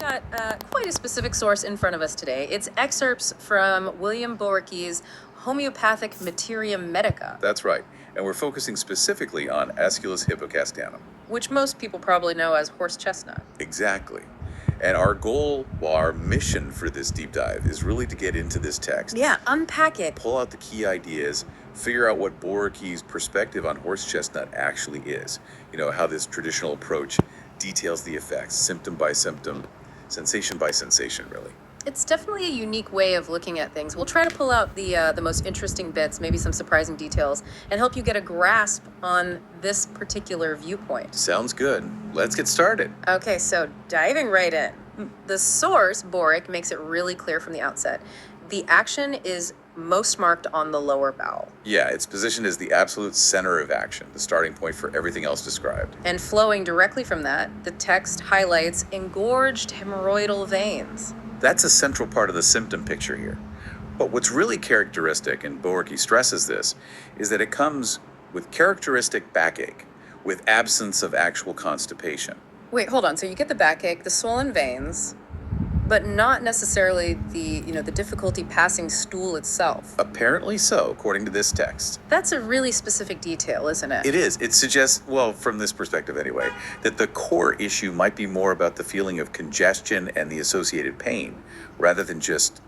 got quite a specific source in front of us today. It's excerpts from William Boericke's Homeopathic Materia Medica, That's right. And we're focusing specifically on Aesculus hippocastanum. which most people probably know as horse chestnut. Exactly. And our goal, well, our mission for this deep dive is really to get into this text, Yeah, unpack it. pull out the key ideas, figure out what Boericke's perspective on horse chestnut actually is. You know, how this traditional approach details the effects, symptom by symptom, sensation by sensation, really. It's definitely a unique way of looking at things. We'll try to pull out the most interesting bits, maybe some surprising details, and help you get a grasp on this particular viewpoint. Sounds good. Let's get started. Okay, so diving right in. The source, Boericke, makes it really clear from the outset. The action is most marked on the lower bowel. Yeah, it's positioned as the absolute center of action, the starting point for everything else described. And flowing directly from that, the text highlights engorged hemorrhoidal veins. That's a central part of the symptom picture here. But what's really characteristic, and Boericke stresses this, is that it comes with characteristic backache, with absence of actual constipation. Wait, hold on. So you get the backache, the swollen veins, but not necessarily the difficulty passing stool itself. Apparently so, according to this text. That's a really specific detail, isn't it? It is. It suggests, well, from this perspective anyway, that the core issue might be more about the feeling of congestion and the associated pain, rather than just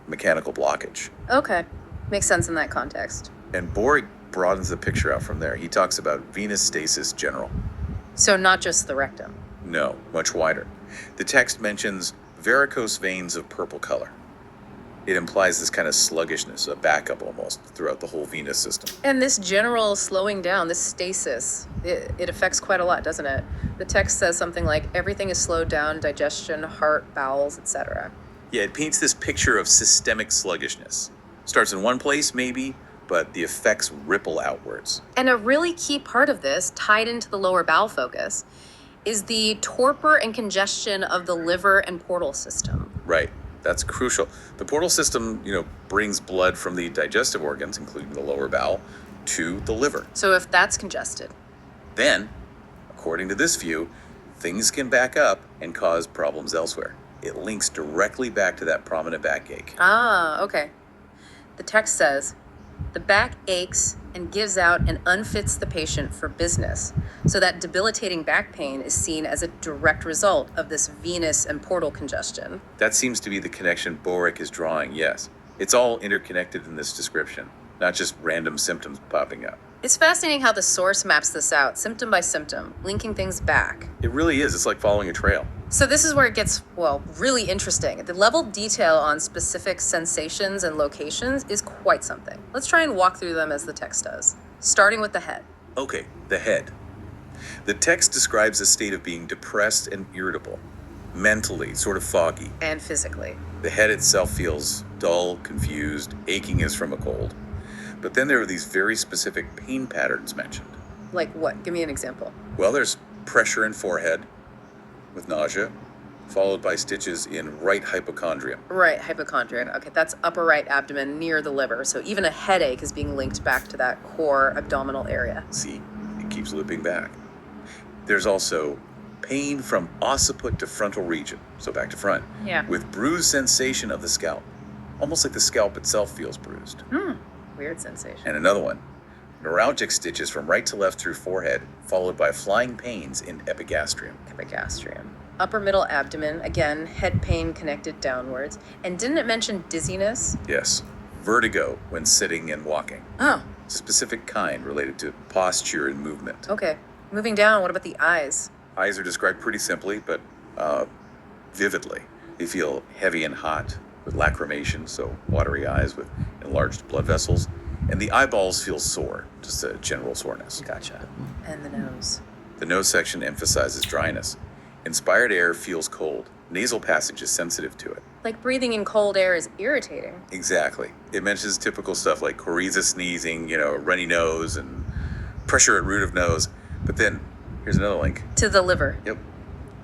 mechanical blockage. Okay. Makes sense in that context. And Boericke broadens the picture out from there. He talks about venous stasis general. So not just the rectum. No, much wider. The text mentions varicose veins of purple color. It implies this kind of sluggishness, a backup almost, throughout the whole venous system. And this general slowing down, this stasis, it affects quite a lot, doesn't it? The text says something like everything is slowed down, digestion, heart, bowels, etc. Yeah, it paints this picture of systemic sluggishness. Starts in one place, maybe, but the effects ripple outwards. And a really key part of this, tied into the lower bowel focus, is the torpor and congestion of the liver and portal system. Right, that's crucial. The portal system, brings blood from the digestive organs, including the lower bowel, to the liver. So if that's congested, Then, according to this view, things can back up and cause problems elsewhere. It links directly back to that prominent backache. okay. The text says, the back aches and gives out and unfits the patient for business. So that debilitating back pain is seen as a direct result of this venous and portal congestion. That seems to be the connection Boericke is drawing, yes. It's all interconnected in this description, not just random symptoms popping up. It's fascinating how the source maps this out, symptom by symptom, linking things back. It really is. It's like following a trail. So this is where it gets, really interesting. The level of detail on specific sensations and locations is quite something. Let's try and walk through them as the text does, starting with the head. Okay, the head. The text describes a state of being depressed and irritable, mentally, sort of foggy. And physically. The head itself feels dull, confused, aching as from a cold. But then there are these very specific pain patterns mentioned. Like what? Give me an example. Well, there's pressure in forehead with nausea, followed by stitches in right hypochondrium. Right, hypochondriac. Okay, that's upper right abdomen near the liver. So even a headache is being linked back to that core abdominal area. See, it keeps looping back. There's also pain from occiput to frontal region, so back to front, Yeah. with bruised sensation of the scalp, almost like the scalp itself feels bruised. Weird sensation. And another one, neuralgic stitches from right to left through forehead, followed by flying pains in epigastrium. Epigastrium. Upper middle abdomen, again, head pain connected downwards. And didn't it mention dizziness? Yes, vertigo when sitting and walking. Oh, It's a specific kind related to posture and movement. okay. Moving down, what about the eyes? Eyes are described pretty simply, but vividly. They feel heavy and hot, with lacrimation, so watery eyes with enlarged blood vessels. And the eyeballs feel sore, just a general soreness. Gotcha. And the nose. The nose section emphasizes dryness. Inspired air feels cold. Nasal passage is sensitive to it. Like breathing in cold air is irritating. Exactly. It mentions typical stuff like coryza sneezing, a runny nose, and pressure at root of nose. But then, here's another link. To the liver. Yep.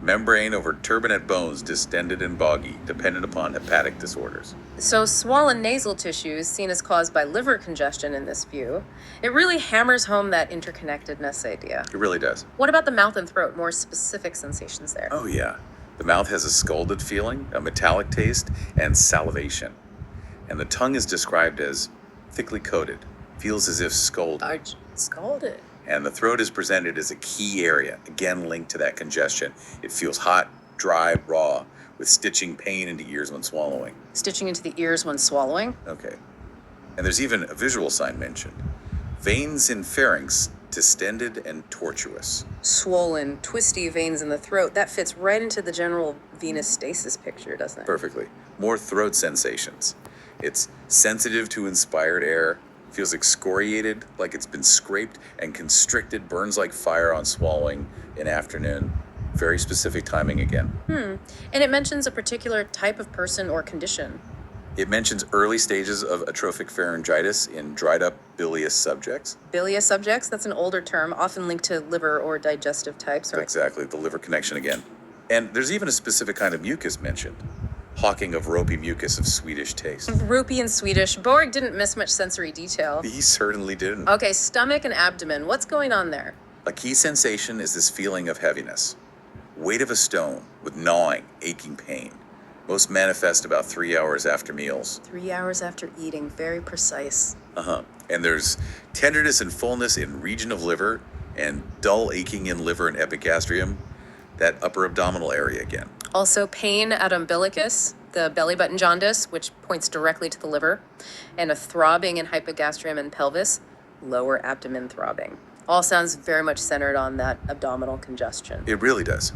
Membrane over turbinate bones, distended and boggy, dependent upon hepatic disorders. So swollen nasal tissues, seen as caused by liver congestion in this view, it really hammers home that interconnectedness idea. It really does. What about the mouth and throat? More specific sensations there. Oh, yeah. The mouth has a scalded feeling, a metallic taste, and salivation. And the tongue is described as thickly coated, feels as if scalded. Scalded. And the throat is presented as a key area, again linked to that congestion. It feels hot, dry, raw, with stitching pain into ears when swallowing. Stitching into the ears when swallowing. Okay. And there's even a visual sign mentioned. Veins in pharynx distended and tortuous. Swollen, twisty veins in the throat. That fits right into the general venous stasis picture, doesn't it? Perfectly. More throat sensations. It's sensitive to inspired air, feels excoriated, like it's been scraped and constricted, burns like fire on swallowing in afternoon. Very specific timing again. And it mentions a particular type of person or condition. It mentions early stages of atrophic pharyngitis in dried up bilious subjects. Bilious subjects, that's an older term, often linked to liver or digestive types, right? Exactly, the liver connection again. And there's even a specific kind of mucus mentioned. Hawking of ropey mucus of Swedish taste. Rupee and Swedish. Boericke didn't miss much sensory detail. He certainly didn't. Okay, stomach and abdomen. What's going on there? A key sensation is this feeling of heaviness. Weight of a stone with gnawing, aching pain. Most manifest about 3 hours after meals. 3 hours after eating. Very precise. And there's tenderness and fullness in region of liver and dull aching in liver and epigastrium, that upper abdominal area again. Also, pain at umbilicus, the belly button jaundice, which points directly to the liver, and a throbbing in hypogastrium and pelvis, lower abdomen throbbing. All sounds very much centered on that abdominal congestion. It really does.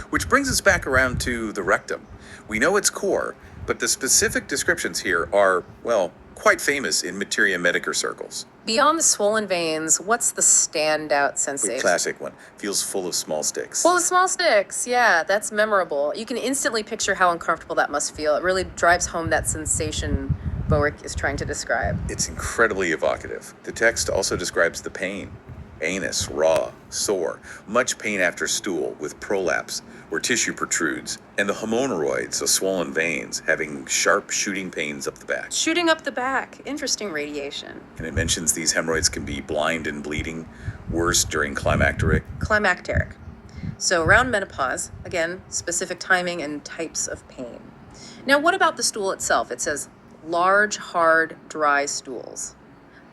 Which brings us back around to the rectum. We know its core, but the specific descriptions here are, well, quite famous in materia medica circles. Beyond the swollen veins, what's the standout The sensation? classic one. Feels full of small sticks. Full of small sticks. Yeah, that's memorable. You can instantly picture how uncomfortable that must feel. It really drives home that sensation Boericke is trying to describe. It's incredibly evocative. The text also describes the pain. Anus, raw, sore, much pain after stool with prolapse, where tissue protrudes, and the hemorrhoids, so swollen veins, having sharp shooting pains up the back. Shooting up the back. Interesting radiation. And it mentions these hemorrhoids can be blind and bleeding, worse during climacteric. Climacteric. So around menopause, again, specific timing and types of pain. Now, what about the stool itself? It says large, hard, dry stools.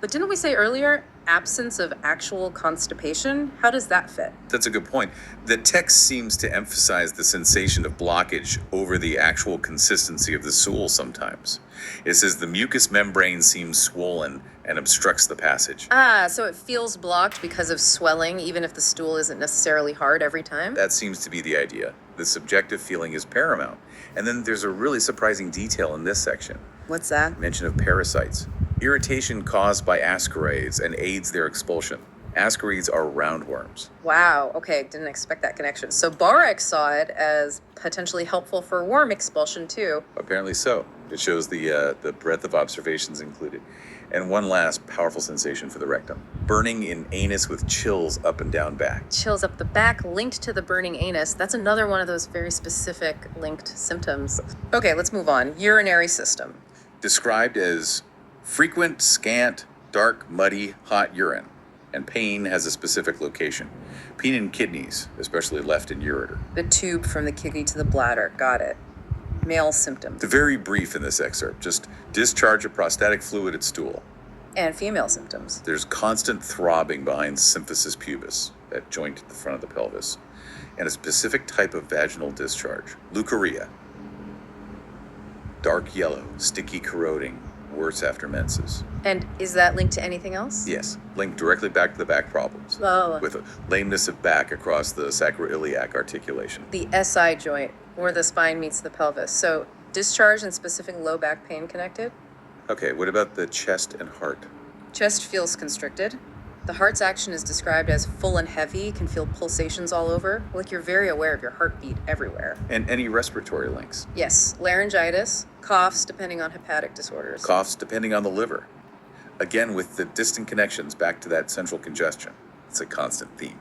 But didn't we say earlier, absence of actual constipation? How does that fit? That's a good point. The text seems to emphasize the sensation of blockage over the actual consistency of the stool sometimes. It says the mucous membrane seems swollen and obstructs the passage. So it feels blocked because of swelling, even if the stool isn't necessarily hard every time? That seems to be the idea. The subjective feeling is paramount. And then there's a really surprising detail in this section. What's that? Mention of parasites. Irritation caused by ascarides and aids their expulsion. Ascarides are roundworms. Wow, okay, didn't expect that connection. So Boericke saw it as potentially helpful for worm expulsion too. Apparently so. It shows the breadth of observations included. And one last powerful sensation for the rectum. Burning in anus with chills up and down back. Chills up the back linked to the burning anus. That's another one of those very specific linked symptoms. Okay, let's move on. Urinary system. Described as frequent, scant, dark, muddy, hot urine. And pain has a specific location. Pain in kidneys, especially left and ureter. The tube from the kidney to the bladder. Got it. Male symptoms. It's very brief in this excerpt. Just discharge of prostatic fluid at stool. And female symptoms. There's constant throbbing behind symphysis pubis, that joint at the front of the pelvis, and a specific type of vaginal discharge, leukorrhea. Dark yellow, sticky corroding, worse after menses. And is that linked to anything else? Yes, linked directly back to the back problems, Oh, with a lameness of back across the sacroiliac articulation. the SI joint, where the spine meets the pelvis. So discharge and specific low back pain connected. Okay, what about the chest and heart? Chest feels constricted. The heart's action is described as full and heavy, can feel pulsations all over, like you're very aware of your heartbeat everywhere. And any respiratory links? Yes, laryngitis, coughs depending on hepatic disorders. Coughs depending on the liver. Again, with the distant connections back to that central congestion. It's a constant theme.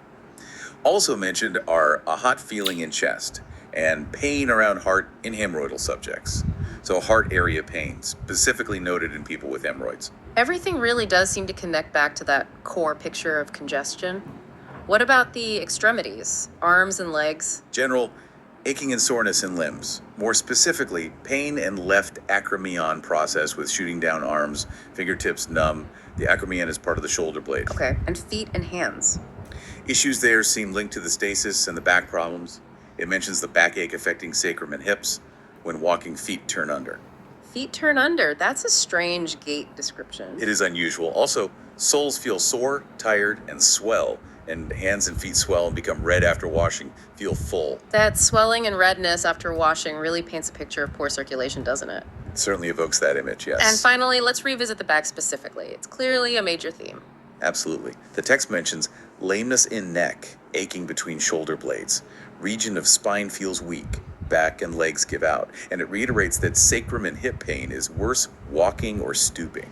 Also mentioned are a hot feeling in chest and pain around heart in hemorrhoidal subjects. So heart area pain, specifically noted in people with hemorrhoids. Everything really does seem to connect back to that core picture of congestion. What about the extremities, arms and legs? General Aching and soreness in limbs. More specifically, pain and left acromion process with shooting down arms, fingertips numb. The acromion is part of the shoulder blade. Okay. And feet and hands. Issues there seem linked to the stasis and the back problems. It mentions the backache affecting sacrum and hips. When walking, feet turn under. Feet turn under. That's a strange gait description. It is unusual. Also, soles feel sore, tired, and swell, and hands and feet swell and become red after washing, feel full. That swelling and redness after washing really paints a picture of poor circulation, doesn't it? It certainly evokes that image, yes. And finally, let's revisit the back specifically. It's clearly a major theme. Absolutely. The text mentions lameness in neck, aching between shoulder blades. Region of spine feels weak. Back and legs give out. And it reiterates that sacrum and hip pain is worse walking or stooping.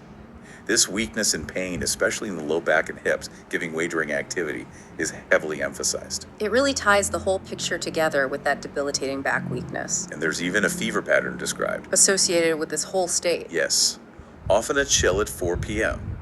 This weakness and pain, especially in the low back and hips, giving way during activity, is heavily emphasized. It really ties the whole picture together with that debilitating back weakness And there's even a fever pattern described. associated with this whole state. Yes, often a chill at 4 p.m.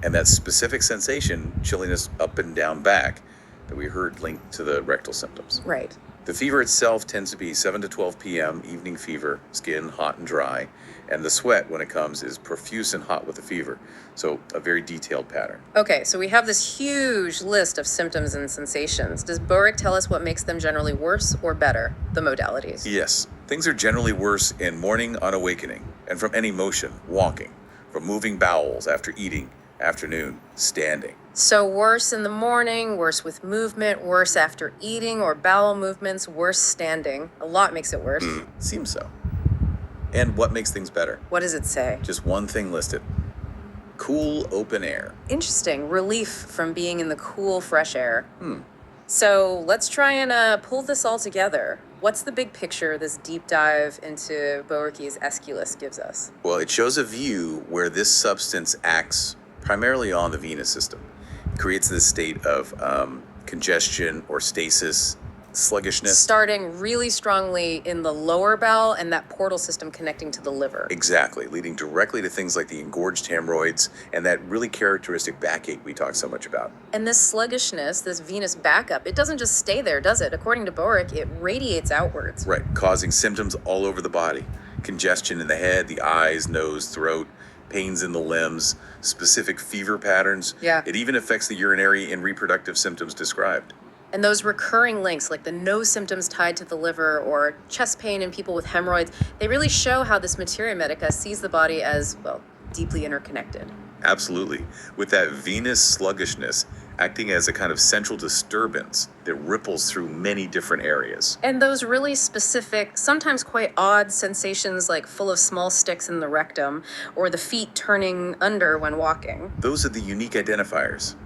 And that specific sensation, chilliness up and down back, that we heard linked to the rectal symptoms. Right. The fever itself tends to be 7 to 12 p.m., evening fever, skin hot and dry, and the sweat, when it comes, is profuse and hot with the fever. So a very detailed pattern. Okay, so we have this huge list of symptoms and sensations. Does Boericke tell us what makes them generally worse or better, the modalities? Yes, things are generally worse in morning on awakening, and from any motion, walking, from moving bowels after eating, afternoon, standing. So worse in the morning, worse with movement, worse after eating or bowel movements, worse standing. A lot makes it worse. Seems so. And what makes things better? What does it say? Just one thing listed. Cool open air. Interesting. Relief from being in the cool, fresh air. So let's try and pull this all together. What's the big picture this deep dive into Boericke's Aesculus gives us? Well, it shows a view where this substance acts primarily on the venous system. It creates this state of congestion or stasis, sluggishness. Starting really strongly in the lower bowel and that portal system connecting to the liver. Exactly, leading directly to things like the engorged hemorrhoids and that really characteristic backache we talk so much about. And this sluggishness, this venous backup, it doesn't just stay there, does it? According to Boericke, it radiates outwards. Right, causing symptoms all over the body. Congestion in the head, the eyes, nose, throat, pains in the limbs, specific fever patterns. Yeah. It even affects the urinary and reproductive symptoms described. And those recurring links, like the nose symptoms tied to the liver or chest pain in people with hemorrhoids, they really show how this materia medica sees the body as, well, deeply interconnected. Absolutely. With that venous sluggishness acting as a kind of central disturbance that ripples through many different areas. And those really specific, sometimes quite odd sensations like full of small sticks in the rectum or the feet turning under when walking. Those are the unique identifiers.